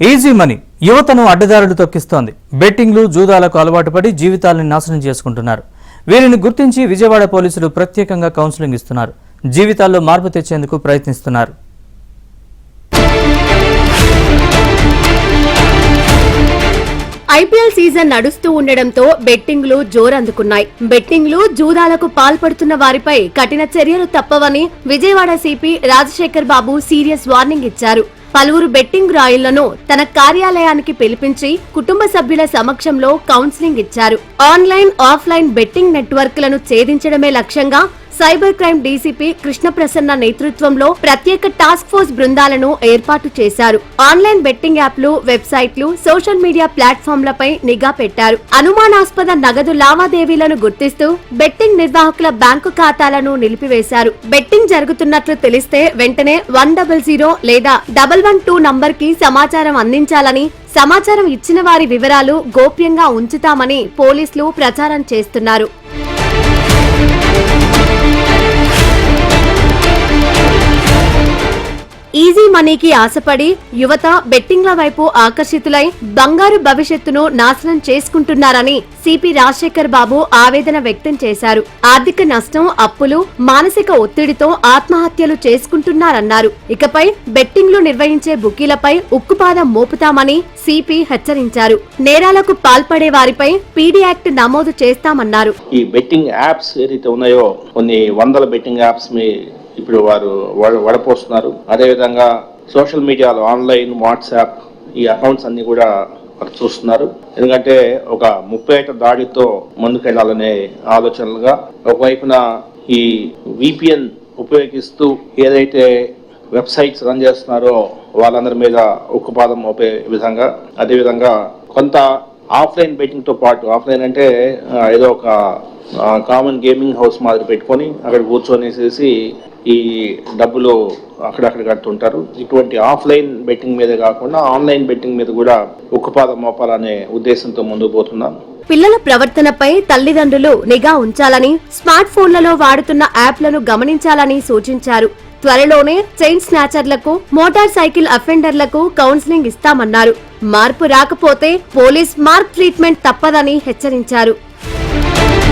Easy money యువతను అడ్డదారులు తొక్కిస్తోంది. బెట్టింగ్లు, జూదాలకు అలవాటు పడి జీవితాలను నాశనం చేసుకుంటున్నారు. వీరిని గుర్తించి విజయవాడ పోలీసులు ప్రత్యేకంగా కౌన్సిలింగ్ ఇస్తున్నారు. జీవితాల్లో మార్పు తెచ్చేందుకు ప్రయత్నిస్తున్నారు. ఐపీఎల్ సీజన్ నడుస్తూ ఉండడంతో బెట్టింగ్లు జోరందుకున్నాయి. బెట్టింగ్లు, జూదాలకు పాల్పడుతున్న వారిపై కఠిన చర్యలు తప్పవని విజయవాడ సిపి రాజశేఖర్ బాబు సీరియస్ వార్నింగ్ ఇచ్చారు. పలువురు బెట్టింగ్ రాయుళ్లను తన కార్యాలయానికి పిలిపించి కుటుంబ సభ్యుల సమక్షంలో కౌన్సిలింగ్ ఇచ్చారు. ఆన్లైన్, ఆఫ్లైన్ బెట్టింగ్ నెట్వర్క్లను ఛేదించడమే లక్ష్యంగా సైబర్ క్రైమ్ డీసీపీ కృష్ణప్రసన్న నేతృత్వంలో ప్రత్యేక టాస్క్ ఫోర్స్ బృందాలను ఏర్పాటు చేశారు. ఆన్లైన్ బెట్టింగ్ యాప్లు, వెబ్సైట్లు, సోషల్ మీడియా ప్లాట్ఫామ్లపై నిఘా పెట్టారు. అనుమానాస్పద నగదు లావాదేవీలను గుర్తిస్తూ బెట్టింగ్ నిర్వాహకుల బ్యాంకు ఖాతాలను నిలిపివేశారు. బెట్టింగ్ జరుగుతున్నట్లు తెలిస్తే వెంటనే 100 లేదా 112 నంబర్కి సమాచారం అందించాలని, సమాచారం ఇచ్చిన వారి వివరాలు గోప్యంగా ఉంచుతామని పోలీసులు ప్రచారం చేస్తున్నారు. ఈజీ మనీకి ఆశపడి యువత బెట్టింగ్ల వైపు ఆకర్షితులై బంగారు భవిష్యత్తును నాశనం చేసుకుంటున్నారని సిపి రాజశేఖర్ బాబు ఆవేదన వ్యక్తం చేశారు. ఆర్థిక నష్టం, అప్పులు, మానసిక ఒత్తిడితో ఆత్మహత్యలు చేసుకుంటున్నారన్నారు. ఇకపై బెట్టింగ్లు నిర్వహించే బుకీలపై ఉక్కుపాదం మోపుతామని సిపి హెచ్చరించారు. నేరాలకు పాల్పడే వారిపై పీడీ యాక్ట్ నమోదు చేస్తామన్నారు. ఈ బెట్టింగ్ యాప్స్ ఏదైతే ఉన్నాయో కొన్ని వందల బెట్టింగ్ యాప్స్ ఇప్పుడు వారు వడపోస్తున్నారు. అదేవిధంగా సోషల్ మీడియాలో ఆన్లైన్, వాట్సాప్ ఈ అకౌంట్స్ అన్ని కూడా చూస్తున్నారు. ఎందుకంటే ఒక 30 ఏట దాడితో ముందుకెళ్లాలనే ఆలోచనలుగా ఒకవైపున ఈ విపిఎన్ ఉపయోగిస్తూ ఏదైతే వెబ్సైట్స్ రన్ చేస్తున్నారో వాళ్ళందరి మీద ఉక్కుపాదం మోపే విధంగా, అదేవిధంగా కొంత ఆఫ్లైన్ బెట్టింగ్ తో పాటు, ఆఫ్లైన్ అంటే ఏదో ఒక కామన్ గేమింగ్ హౌస్ మాదిరి పెట్టుకొని అక్కడ కూర్చొనేసేసి ఈ డబ్బులు అక్కడక్కడ కడుతుంటారు. ఇటువంటి ఆఫ్లైన్ బెట్టింగ్ మీద కాకుండా ఆన్లైన్ బెట్టింగ్ మీద కూడా ఉక్కుపాదం మోపాలనే ఉద్దేశంతో ముందుకు పోతున్నాం. పిల్లల ప్రవర్తనపై తల్లిదండ్రులు నిఘా ఉంచాలని, స్మార్ట్ ఫోన్లలో వాడుతున్న యాప్లను గమనించాలని సూచించారు. త్వరలోనే చైన్ స్నాచర్లకు, మోటార్ సైకిల్ అఫెండర్లకు కౌన్సిలింగ్ ఇస్తామన్నారు. మార్పు రాకపోతే పోలీస్ మార్క్ ట్రీట్మెంట్ తప్పదని హెచ్చరించారు.